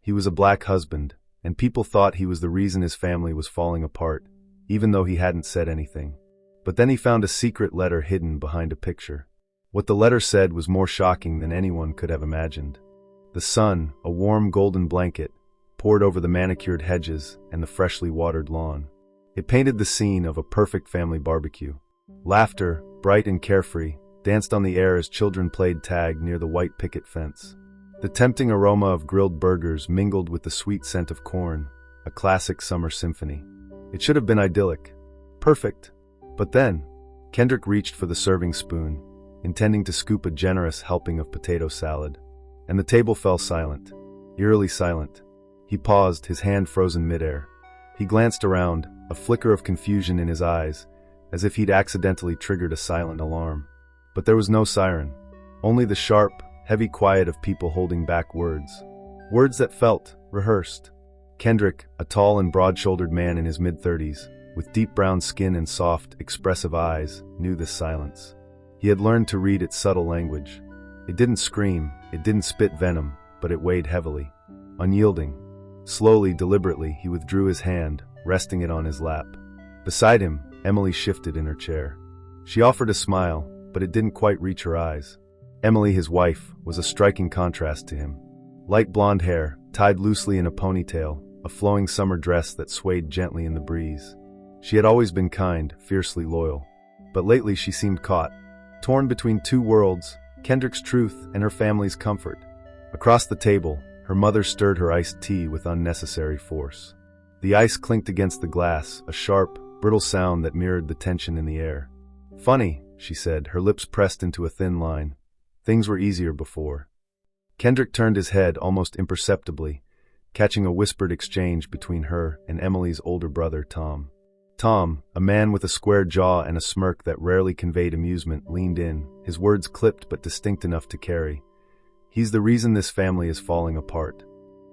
He was a black husband, and people thought he was the reason his family was falling apart, even though he hadn't said anything. But then he found a secret letter hidden behind a picture. What the letter said was more shocking than anyone could have imagined. The sun, a warm golden blanket, poured over the manicured hedges and the freshly watered lawn. It painted the scene of a perfect family barbecue. Laughter, bright and carefree, danced on the air as children played tag near the white picket fence. The tempting aroma of grilled burgers mingled with the sweet scent of corn, a classic summer symphony. It should have been idyllic. Perfect. But then, Kendrick reached for the serving spoon, intending to scoop a generous helping of potato salad. And the table fell silent, eerily silent. He paused, his hand frozen midair. He glanced around, a flicker of confusion in his eyes, as if he'd accidentally triggered a silent alarm. But there was no siren, only the sharp, heavy quiet of people holding back words. Words that felt rehearsed. Kendrick, a tall and broad-shouldered man in his mid-30s, with deep brown skin and soft, expressive eyes, knew this silence. He had learned to read its subtle language. It didn't scream, it didn't spit venom, but it weighed heavily, unyielding. Slowly, deliberately, he withdrew his hand, resting it on his lap. Beside him, Emily shifted in her chair. She offered a smile, but it didn't quite reach her eyes. Emily, his wife, was a striking contrast to him. Light blonde hair, tied loosely in a ponytail, a flowing summer dress that swayed gently in the breeze. She had always been kind, fiercely loyal. But lately she seemed caught, torn between two worlds, Kendrick's truth and her family's comfort. Across the table, her mother stirred her iced tea with unnecessary force. The ice clinked against the glass, a sharp, brittle sound that mirrored the tension in the air. "Funny," she said, her lips pressed into a thin line. "Things were easier before." Kendrick turned his head almost imperceptibly, catching a whispered exchange between her and Emily's older brother, Tom. Tom, a man with a square jaw and a smirk that rarely conveyed amusement, leaned in, his words clipped but distinct enough to carry. "He's the reason this family is falling apart."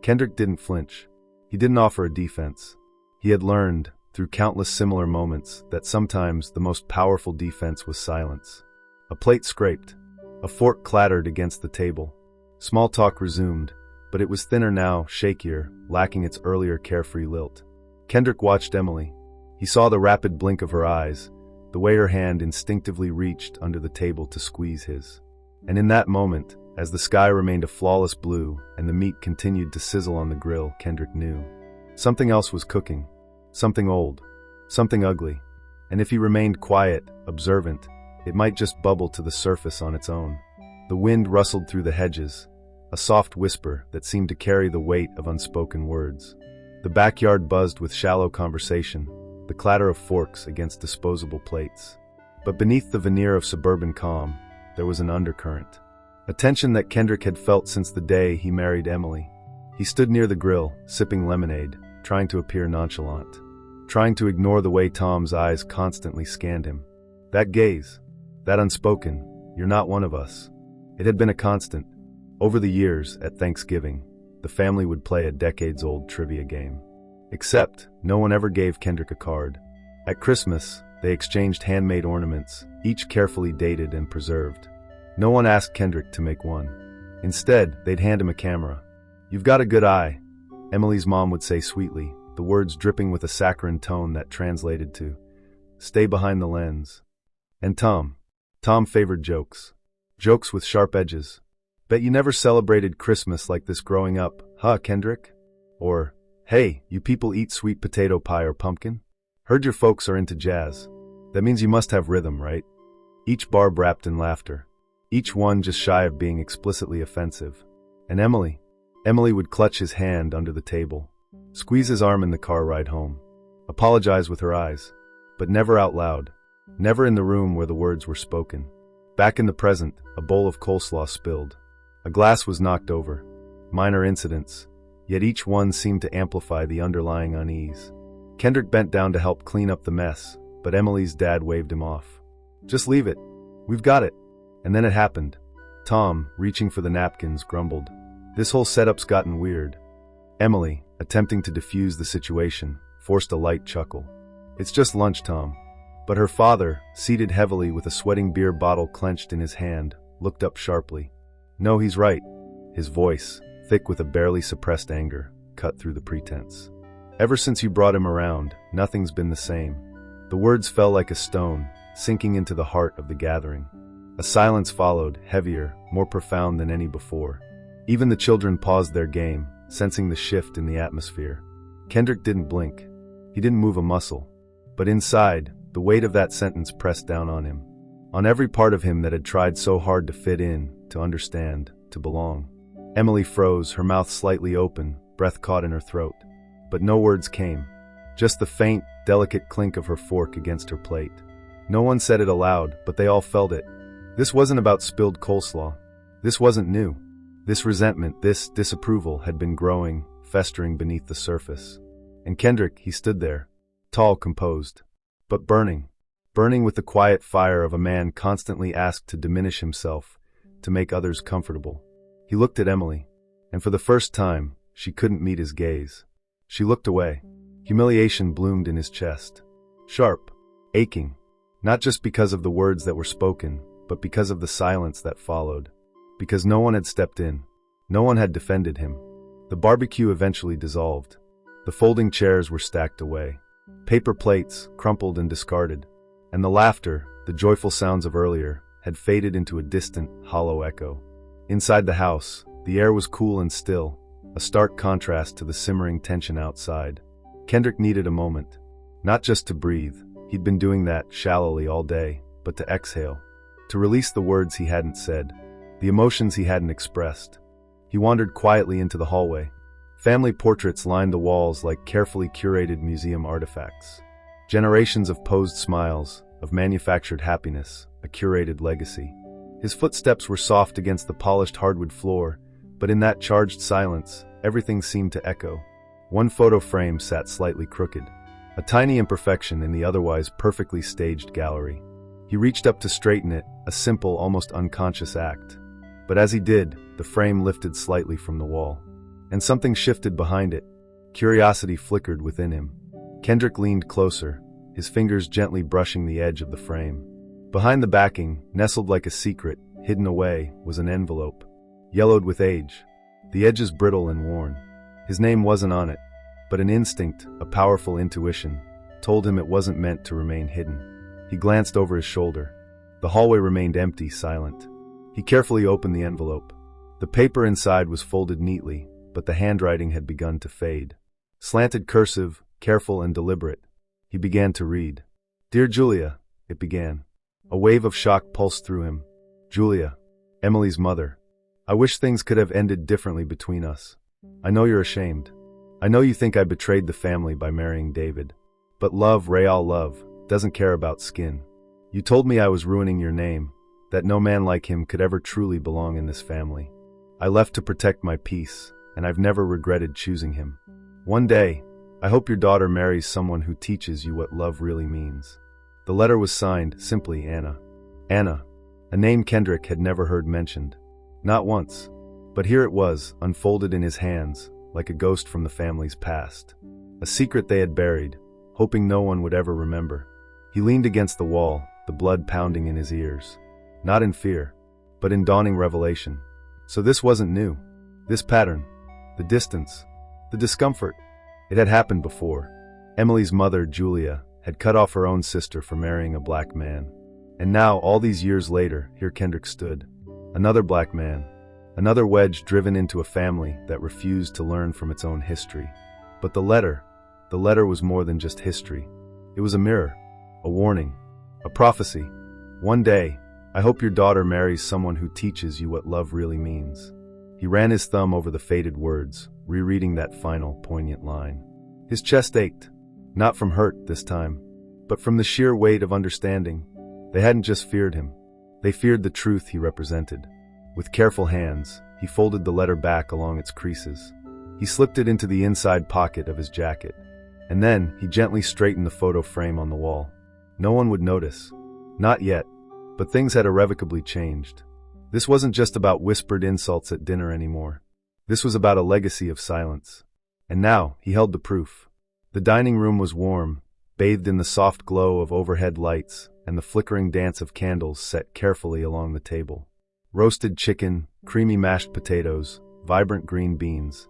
Kendrick didn't flinch. He didn't offer a defense. He had learned, through countless similar moments, that sometimes the most powerful defense was silence. A plate scraped. A fork clattered against the table. Small talk resumed, but it was thinner now, shakier, lacking its earlier carefree lilt. Kendrick watched Emily. He saw the rapid blink of her eyes, the way her hand instinctively reached under the table to squeeze his. And in that moment, as the sky remained a flawless blue and the meat continued to sizzle on the grill, Kendrick knew. Something else was cooking. Something old. Something ugly. And if he remained quiet, observant, it might just bubble to the surface on its own. The wind rustled through the hedges, a soft whisper that seemed to carry the weight of unspoken words. The backyard buzzed with shallow conversation, the clatter of forks against disposable plates. But beneath the veneer of suburban calm, there was an undercurrent. A tension that Kendrick had felt since the day he married Emily. He stood near the grill, sipping lemonade, trying to appear nonchalant, trying to ignore the way Tom's eyes constantly scanned him. That gaze, that unspoken, "You're not one of us." It had been a constant. Over the years, at Thanksgiving, the family would play a decades-old trivia game. Except, no one ever gave Kendrick a card. At Christmas, they exchanged handmade ornaments, each carefully dated and preserved. No one asked Kendrick to make one. Instead, they'd hand him a camera. "You've got a good eye," Emily's mom would say sweetly, the words dripping with a saccharine tone that translated to, "Stay behind the lens." And Tom favored jokes. Jokes with sharp edges. "Bet you never celebrated Christmas like this growing up, huh, Kendrick?" Or, "Hey, you people eat sweet potato pie or pumpkin? Heard your folks are into jazz. That means you must have rhythm, right?" Each barb wrapped in laughter. Each one just shy of being explicitly offensive. And Emily would clutch his hand under the table, squeeze his arm in the car ride home, apologize with her eyes, but never out loud, never in the room where the words were spoken. Back in the present, a bowl of coleslaw spilled. A glass was knocked over. Minor incidents, yet each one seemed to amplify the underlying unease. Kendrick bent down to help clean up the mess, but Emily's dad waved him off. "Just leave it. We've got it." And then it happened. Tom, reaching for the napkins, grumbled, "This whole setup's gotten weird." Emily, attempting to defuse the situation, forced a light chuckle. "It's just lunch, Tom." But her father, seated heavily with a sweating beer bottle clenched in his hand, looked up sharply. "No, he's right." His voice, thick with a barely suppressed anger, cut through the pretense. "Ever since you brought him around, nothing's been the same." The words fell like a stone, sinking into the heart of the gathering. A silence followed, heavier, more profound than any before. Even the children paused their game, sensing the shift in the atmosphere. Kendrick didn't blink. He didn't move a muscle. But inside, the weight of that sentence pressed down on him. On every part of him that had tried so hard to fit in, to understand, to belong. Emily froze, her mouth slightly open, breath caught in her throat. But no words came. Just the faint, delicate clink of her fork against her plate. No one said it aloud, but they all felt it. This wasn't about spilled coleslaw. This wasn't new. This resentment, this disapproval had been growing, festering beneath the surface. And Kendrick, he stood there, tall, composed, but burning. Burning with the quiet fire of a man constantly asked to diminish himself, to make others comfortable. He looked at Emily, and for the first time, she couldn't meet his gaze. She looked away. Humiliation bloomed in his chest. Sharp, aching, not just because of the words that were spoken, but because of the silence that followed. Because no one had stepped in. No one had defended him. The barbecue eventually dissolved. The folding chairs were stacked away. Paper plates, crumpled and discarded. And the laughter, the joyful sounds of earlier, had faded into a distant, hollow echo. Inside the house, the air was cool and still, a stark contrast to the simmering tension outside. Kendrick needed a moment. Not just to breathe, he'd been doing that shallowly all day, but to exhale. To release the words he hadn't said, the emotions he hadn't expressed. He wandered quietly into the hallway. Family portraits lined the walls like carefully curated museum artifacts. Generations of posed smiles, of manufactured happiness, a curated legacy. His footsteps were soft against the polished hardwood floor, but in that charged silence, everything seemed to echo. One photo frame sat slightly crooked, a tiny imperfection in the otherwise perfectly staged gallery. He reached up to straighten it, a simple, almost unconscious act. But as he did, the frame lifted slightly from the wall. And something shifted behind it. Curiosity flickered within him. Kendrick leaned closer, his fingers gently brushing the edge of the frame. Behind the backing, nestled like a secret, hidden away, was an envelope. Yellowed with age. The edges brittle and worn. His name wasn't on it, but an instinct, a powerful intuition, told him it wasn't meant to remain hidden. He glanced over his shoulder. The hallway remained empty, silent. He carefully opened the envelope. The paper inside was folded neatly, but the handwriting had begun to fade. Slanted cursive, careful and deliberate. He began to read. "Dear Julia," it began. A wave of shock pulsed through him. "Julia, Emily's mother. I wish things could have ended differently between us. I know you're ashamed. I know you think I betrayed the family by marrying David. But love, real love, doesn't care about skin. You told me I was ruining your name, that no man like him could ever truly belong in this family. I left to protect my peace, and I've never regretted choosing him. One day, I hope your daughter marries someone who teaches you what love really means." The letter was signed, simply Anna. Anna, a name Kendrick had never heard mentioned. Not once. But here it was, unfolded in his hands, like a ghost from the family's past. A secret they had buried, hoping no one would ever remember. He leaned against the wall, the blood pounding in his ears. Not in fear, but in dawning revelation. So this wasn't new. This pattern, the distance, the discomfort, it had happened before. Emily's mother, Julia, had cut off her own sister for marrying a black man. And now, all these years later, here Kendrick stood. Another black man. Another wedge driven into a family that refused to learn from its own history. But the letter was more than just history. It was a mirror, a warning, a prophecy. One day, I hope your daughter marries someone who teaches you what love really means. He ran his thumb over the faded words, rereading that final, poignant line. His chest ached, not from hurt this time, but from the sheer weight of understanding. They hadn't just feared him. They feared the truth he represented. With careful hands, he folded the letter back along its creases. He slipped it into the inside pocket of his jacket. And then, he gently straightened the photo frame on the wall. No one would notice. Not yet. But things had irrevocably changed. This wasn't just about whispered insults at dinner anymore. This was about a legacy of silence. And now, he held the proof. The dining room was warm, bathed in the soft glow of overhead lights and the flickering dance of candles set carefully along the table. Roasted chicken, creamy mashed potatoes, vibrant green beans,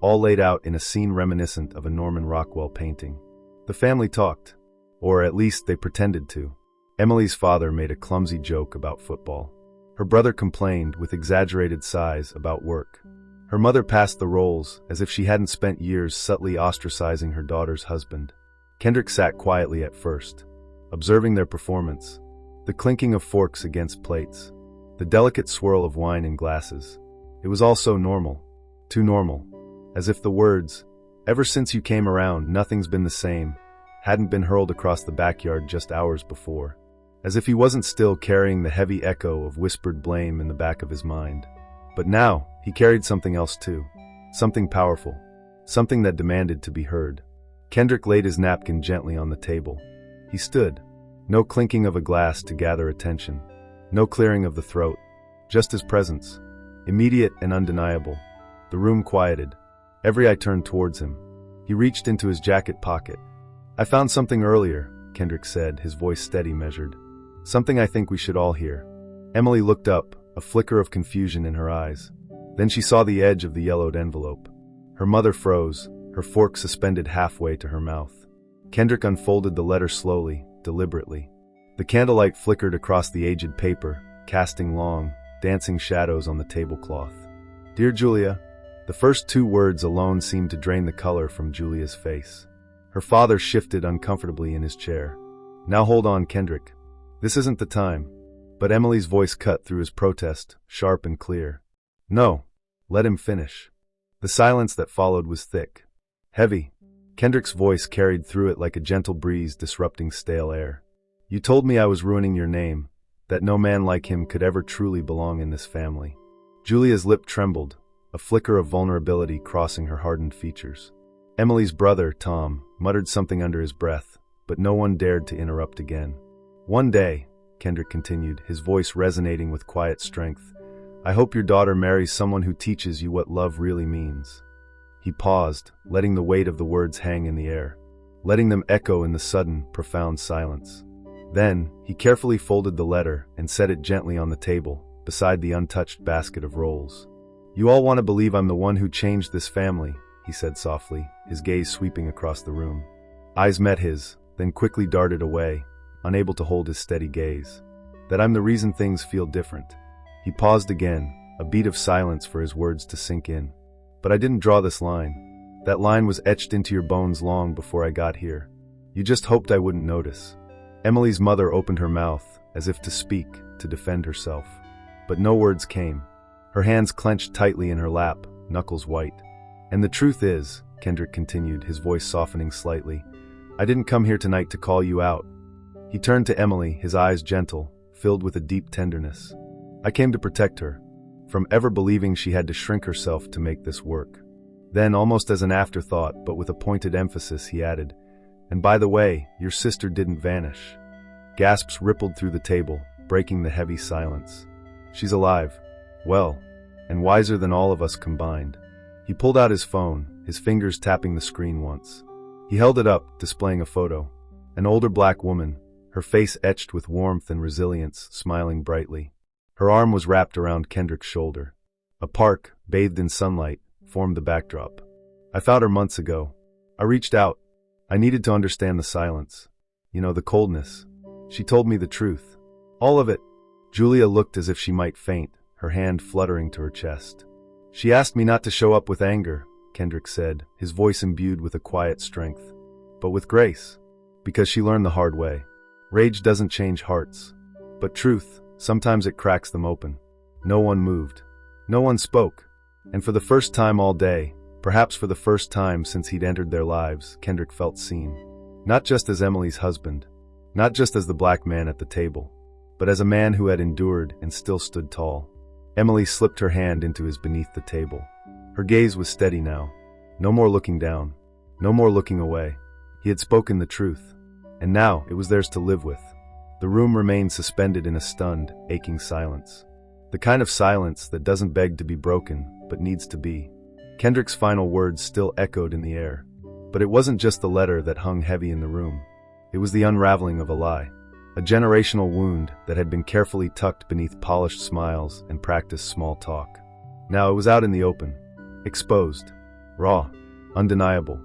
all laid out in a scene reminiscent of a Norman Rockwell painting. The family talked, or at least they pretended to. Emily's father made a clumsy joke about football. Her brother complained with exaggerated sighs about work. Her mother passed the roles as if she hadn't spent years subtly ostracizing her daughter's husband. Kendrick sat quietly at first, observing their performance, the clinking of forks against plates, the delicate swirl of wine in glasses. It was all so normal, too normal, as if the words, "Ever since you came around, nothing's been the same," hadn't been hurled across the backyard just hours before, as if he wasn't still carrying the heavy echo of whispered blame in the back of his mind. But now, he carried something else too, something powerful, something that demanded to be heard. Kendrick laid his napkin gently on the table. He stood, no clinking of a glass to gather attention, no clearing of the throat, just his presence, immediate and undeniable. The room quieted. Every eye turned towards him. He reached into his jacket pocket. "I found something earlier," Kendrick said, his voice steady, measured. "Something I think we should all hear." Emily looked up, a flicker of confusion in her eyes. Then she saw the edge of the yellowed envelope. Her mother froze, her fork suspended halfway to her mouth. Kendrick unfolded the letter slowly, deliberately. The candlelight flickered across the aged paper, casting long, dancing shadows on the tablecloth. "Dear Julia," the first two words alone seemed to drain the color from Julia's face. Her father shifted uncomfortably in his chair. "Now hold on, Kendrick. This isn't the time." But Emily's voice cut through his protest, sharp and clear. "No, let him finish." The silence that followed was thick, heavy. Kendrick's voice carried through it like a gentle breeze disrupting stale air. "You told me I was ruining your name, that no man like him could ever truly belong in this family." Julia's lip trembled, a flicker of vulnerability crossing her hardened features. Emily's brother, Tom, muttered something under his breath, but no one dared to interrupt again. "One day," Kendrick continued, his voice resonating with quiet strength, "I hope your daughter marries someone who teaches you what love really means." He paused, letting the weight of the words hang in the air, letting them echo in the sudden, profound silence. Then, he carefully folded the letter and set it gently on the table, beside the untouched basket of rolls. "You all want to believe I'm the one who changed this family," he said softly, his gaze sweeping across the room. Eyes met his, then quickly darted away, unable to hold his steady gaze. "That I'm the reason things feel different." He paused again, a beat of silence for his words to sink in. "But I didn't draw this line. That line was etched into your bones long before I got here. You just hoped I wouldn't notice." Emily's mother opened her mouth, as if to speak, to defend herself. But no words came. Her hands clenched tightly in her lap, knuckles white. "And the truth is," Kendrick continued, his voice softening slightly, "I didn't come here tonight to call you out." He turned to Emily, his eyes gentle, filled with a deep tenderness. "I came to protect her, from ever believing she had to shrink herself to make this work." Then, almost as an afterthought, but with a pointed emphasis, he added, "And by the way, your sister didn't vanish." Gasps rippled through the table, breaking the heavy silence. "She's alive. Well, and wiser than all of us combined." He pulled out his phone, his fingers tapping the screen once. He held it up, displaying a photo. An older black woman, her face etched with warmth and resilience, smiling brightly. Her arm was wrapped around Kendrick's shoulder. A park, bathed in sunlight, formed the backdrop. "I found her months ago. I reached out. I needed to understand the silence. You know, the coldness. She told me the truth. All of it." Julia looked as if she might faint, her hand fluttering to her chest. "She asked me not to show up with anger," Kendrick said, his voice imbued with a quiet strength, "but with grace. Because she learned the hard way. Rage doesn't change hearts. But truth, sometimes it cracks them open." No one moved. No one spoke. And for the first time all day, perhaps for the first time since he'd entered their lives, Kendrick felt seen. Not just as Emily's husband, not just as the black man at the table, but as a man who had endured and still stood tall. Emily slipped her hand into his beneath the table. Her gaze was steady now. No more looking down. No more looking away. He had spoken the truth. And now it was theirs to live with. The room remained suspended in a stunned, aching silence. The kind of silence that doesn't beg to be broken, but needs to be. Kendrick's final words still echoed in the air. But it wasn't just the letter that hung heavy in the room. It was the unraveling of a lie. A generational wound that had been carefully tucked beneath polished smiles and practiced small talk. Now it was out in the open, exposed, raw, undeniable.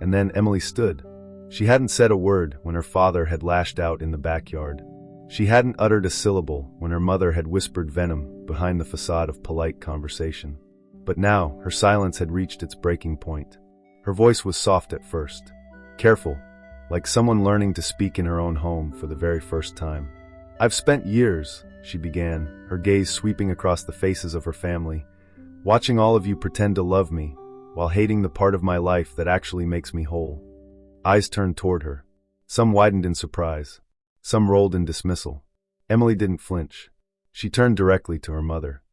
And then Emily stood. She hadn't said a word when her father had lashed out in the backyard. She hadn't uttered a syllable when her mother had whispered venom behind the facade of polite conversation. But now, her silence had reached its breaking point. Her voice was soft at first, careful, like someone learning to speak in her own home for the very first time. "I've spent years," she began, her gaze sweeping across the faces of her family, "watching all of you pretend to love me, while hating the part of my life that actually makes me whole." Eyes turned toward her. Some widened in surprise. Some rolled in dismissal. Emily didn't flinch. She turned directly to her mother.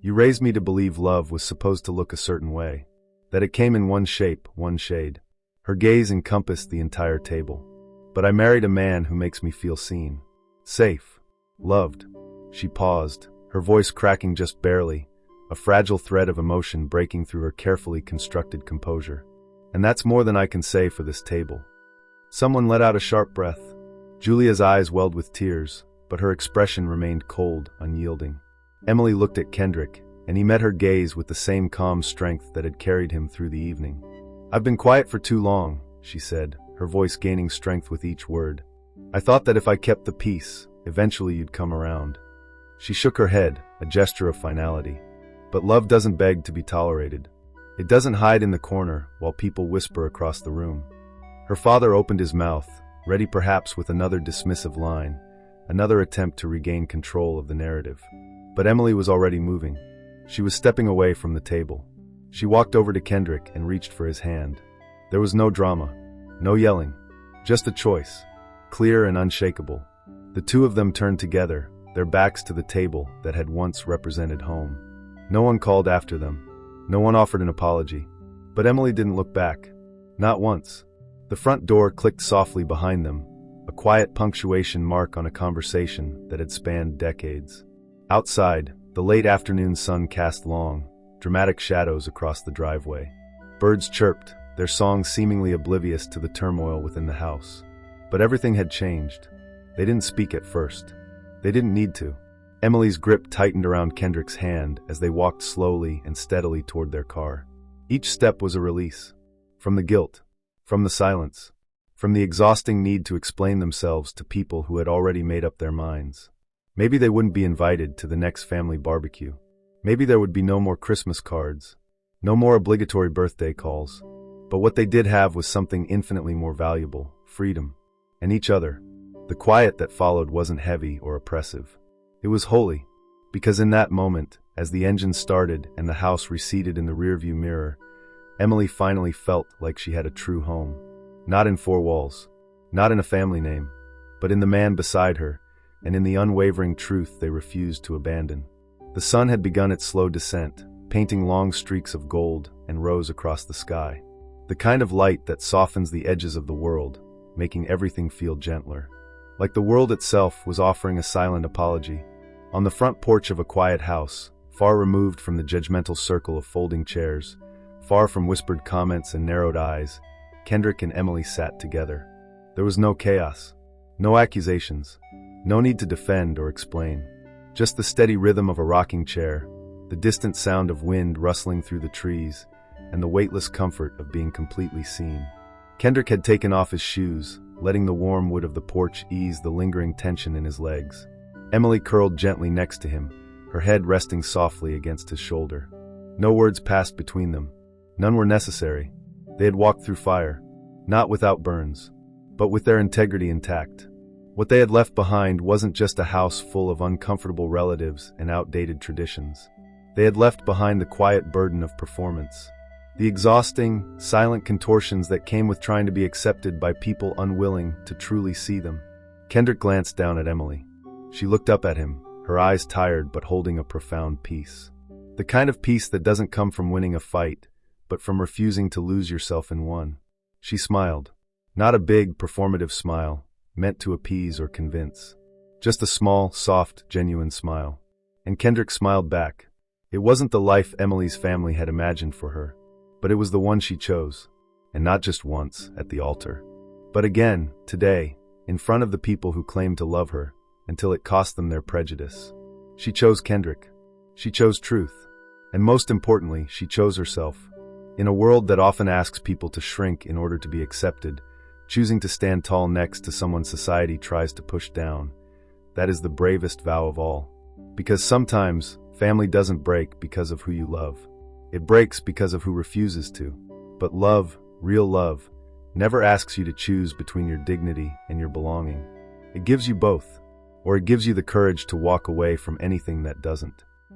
"You raised me to believe love was supposed to look a certain way, that it came in one shape, one shade." Her gaze encompassed the entire table. "But I married a man who makes me feel seen, safe, loved." She paused, her voice cracking just barely, a fragile thread of emotion breaking through her carefully constructed composure. "And that's more than I can say for this table." Someone let out a sharp breath. Julia's eyes welled with tears, but her expression remained cold, unyielding. Emily looked at Kendrick, and he met her gaze with the same calm strength that had carried him through the evening. "I've been quiet for too long," she said, her voice gaining strength with each word. "I thought that if I kept the peace, eventually you'd come around." She shook her head, a gesture of finality. "But love doesn't beg to be tolerated. It doesn't hide in the corner while people whisper across the room." Her father opened his mouth, ready perhaps with another dismissive line, another attempt to regain control of the narrative. But Emily was already moving. She was stepping away from the table. She walked over to Kendrick and reached for his hand. There was no drama, no yelling, just a choice, clear and unshakable. The two of them turned together, their backs to the table that had once represented home. No one called after them. No one offered an apology. But Emily didn't look back. Not once. The front door clicked softly behind them, a quiet punctuation mark on a conversation that had spanned decades. Outside, the late afternoon sun cast long, dramatic shadows across the driveway. Birds chirped, their songs seemingly oblivious to the turmoil within the house. But everything had changed. They didn't speak at first. They didn't need to. Emily's grip tightened around Kendrick's hand as they walked slowly and steadily toward their car. Each step was a release. From the guilt, from the silence, from the exhausting need to explain themselves to people who had already made up their minds. Maybe they wouldn't be invited to the next family barbecue. Maybe there would be no more Christmas cards, no more obligatory birthday calls. But what they did have was something infinitely more valuable: freedom. And each other. The quiet that followed wasn't heavy or oppressive. It was holy, because in that moment, as the engine started and the house receded in the rearview mirror, Emily finally felt like she had a true home. Not in four walls, not in a family name, but in the man beside her, and in the unwavering truth they refused to abandon. The sun had begun its slow descent, painting long streaks of gold and rose across the sky. The kind of light that softens the edges of the world, making everything feel gentler. Like the world itself was offering a silent apology. On the front porch of a quiet house, far removed from the judgmental circle of folding chairs, far from whispered comments and narrowed eyes, Kendrick and Emily sat together. There was no chaos, no accusations, no need to defend or explain. Just the steady rhythm of a rocking chair, the distant sound of wind rustling through the trees, and the weightless comfort of being completely seen. Kendrick had taken off his shoes, letting the warm wood of the porch ease the lingering tension in his legs. Emily curled gently next to him, her head resting softly against his shoulder. No words passed between them. None were necessary. They had walked through fire, not without burns, but with their integrity intact. What they had left behind wasn't just a house full of uncomfortable relatives and outdated traditions. They had left behind the quiet burden of performance, the exhausting, silent contortions that came with trying to be accepted by people unwilling to truly see them. Kendrick glanced down at Emily. She looked up at him, her eyes tired but holding a profound peace. The kind of peace that doesn't come from winning a fight, but from refusing to lose yourself in one. She smiled. Not a big, performative smile, meant to appease or convince. Just a small, soft, genuine smile. And Kendrick smiled back. It wasn't the life Emily's family had imagined for her, but it was the one she chose. And not just once, at the altar, but again, today, in front of the people who claimed to love her, until it cost them their prejudice. She chose Kendrick. She chose truth. And most importantly, she chose herself. In a world that often asks people to shrink in order to be accepted, choosing to stand tall next to someone society tries to push down, that is the bravest vow of all. Because sometimes, family doesn't break because of who you love. It breaks because of who refuses to. But love, real love, never asks you to choose between your dignity and your belonging. It gives you both, or it gives you the courage to walk away from anything that doesn't.